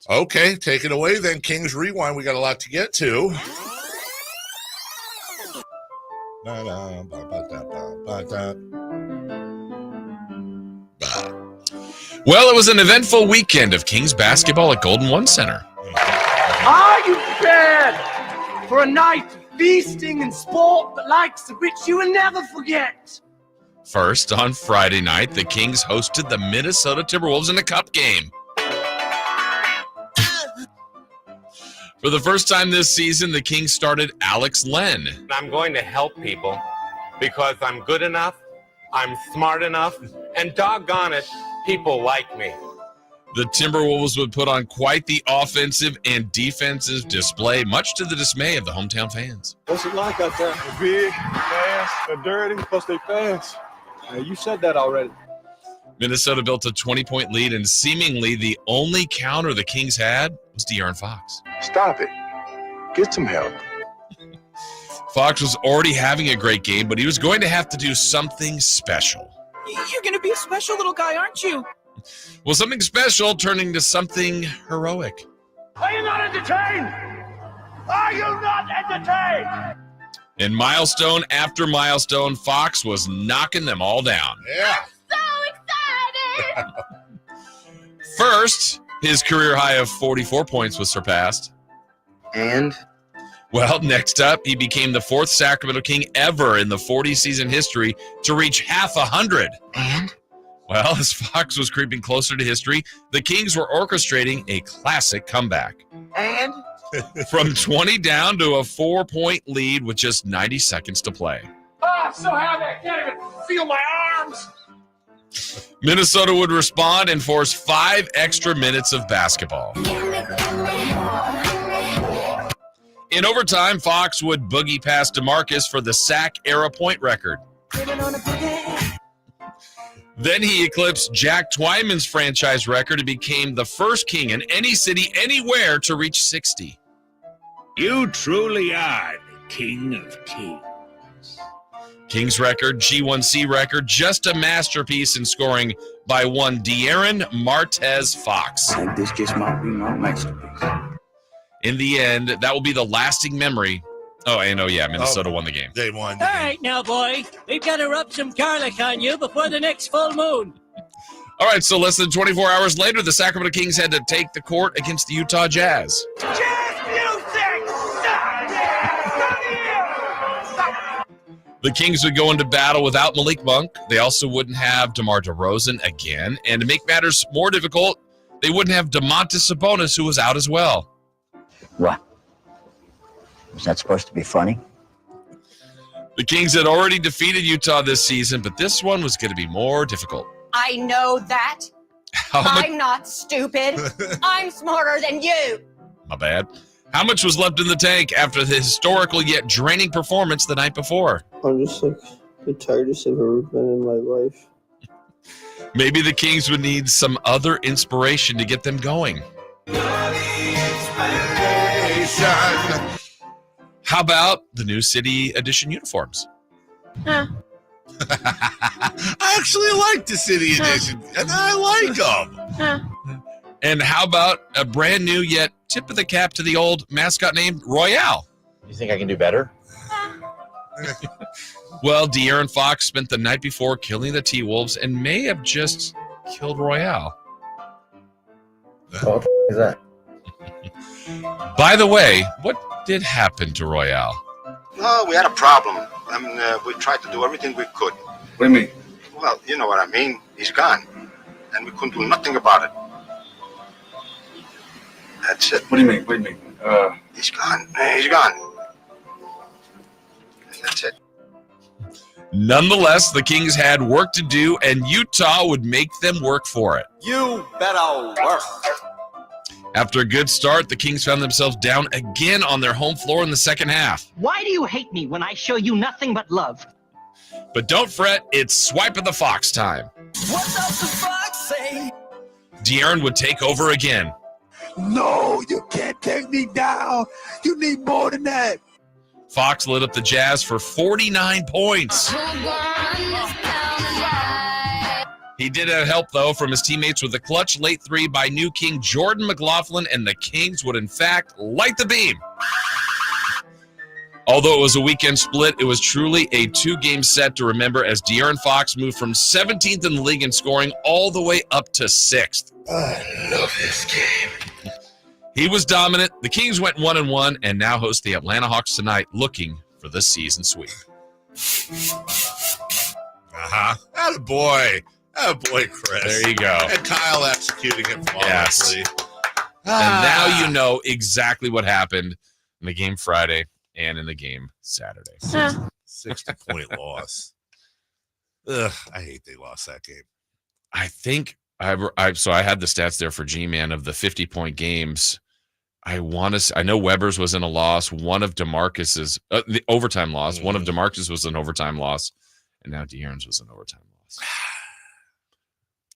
Okay, take it away then, Kings Rewind. We got a lot to get to. Well, it was an eventful weekend of Kings basketball at Golden One Center. Are you prepared for a night of feasting and sport, the likes of which you will never forget? First, on Friday night, the Kings hosted the Minnesota Timberwolves in a cup game. For the first time this season, the Kings started Alex Len. I'm going to help people because I'm good enough, I'm smart enough, and doggone it, people like me. The Timberwolves would put on quite the offensive and defensive display, much to the dismay of the hometown fans. What's it like out there? They're big, fast, they're dirty, plus they fast. You said that already. Minnesota built a 20-point lead, and seemingly the only counter the Kings had was De'Aaron Fox. Stop it. Get some help. Fox was already having a great game, but he was going to have to do something special. You're going to be a special little guy, aren't you? Well, something special turning to something heroic. Are you not entertained? Are you not entertained? And milestone after milestone, Fox was knocking them all down. Yeah. So excited! First, his career high of 44 points was surpassed. And? Well, next up, he became the fourth Sacramento King ever in the 40-season history to reach half 100. And? Well, as Fox was creeping closer to history, the Kings were orchestrating a classic comeback. And? From 20 down to a 4-point lead with just 90 seconds to play. I'm so happy I can't even feel my arms. Minnesota would respond and force 5 extra minutes of basketball. In overtime, Fox would boogie past DeMarcus for the Sac-era point record. Then he eclipsed Jack Twyman's franchise record and became the first King in any city, anywhere to reach 60. You truly are the King of Kings. King's record, G1C record, just a masterpiece in scoring by one De'Aaron Martez Fox. I think this just might be my masterpiece. In the end, that will be the lasting memory. Oh, and Minnesota won the game. They won. All right, now, boy. We've got to rub some garlic on you before the next full moon. All right, so less than 24 hours later, the Sacramento Kings had to take the court against the Utah Jazz. Jazz music! The Kings would go into battle without Malik Monk. They also wouldn't have DeMar DeRozan again. And to make matters more difficult, they wouldn't have Domantas Sabonis, who was out as well. What? Was that supposed to be funny? The Kings had already defeated Utah this season, but this one was going to be more difficult. I know that. I'm not stupid. I'm smarter than you. My bad. How much was left in the tank after the historical yet draining performance the night before? I'm just like the tiredest I've ever been in my life. Maybe the Kings would need some other inspiration to get them going. How about the new City Edition uniforms? Huh. I actually like the City Edition, and I like them. Huh. And how about a brand new yet tip of the cap to the old mascot named Royale? You think I can do better? Well, De'Aaron Fox spent the night before killing the T-Wolves and may have just killed Royale. What the is that? By the way, what did happen to Royale? No, we had a problem. We tried to do everything we could. What do you mean? Well, you know what I mean. He's gone. And we couldn't do nothing about it. That's it. What do you mean? What do you mean? He's gone. He's gone. That's it. Nonetheless, the Kings had work to do, and Utah would make them work for it. You better work. After a good start, the Kings found themselves down again on their home floor in the second half. Why do you hate me when I show you nothing but love? But don't fret, it's Swipe of the Fox time. What does the fox say? De'Aaron would take over again. No, you can't take me down. You need more than that. Fox lit up the Jazz for 49 points. He did have help, though, from his teammates with a clutch late 3 by new king Jordan McLaughlin, and the Kings would, in fact, light the beam. Although it was a weekend split, it was truly a 2-game set to remember as De'Aaron Fox moved from 17th in the league in scoring all the way up to 6th. I love this game. He was dominant. The Kings went 1-1 and now host the Atlanta Hawks tonight, looking for the season sweep. Attaboy. Attaboy, Chris. There you go. And Kyle executing it flawlessly. Yes. And now you know exactly what happened in the game Friday and in the game Saturday. 60-point loss. Ugh, I hate they lost that game. I think I had the stats there for G-Man of the 50-point games. I know Weber's was in a loss. One of DeMarcus's the overtime loss. One of DeMarcus was an overtime loss, and now De'Aaron's was an overtime loss.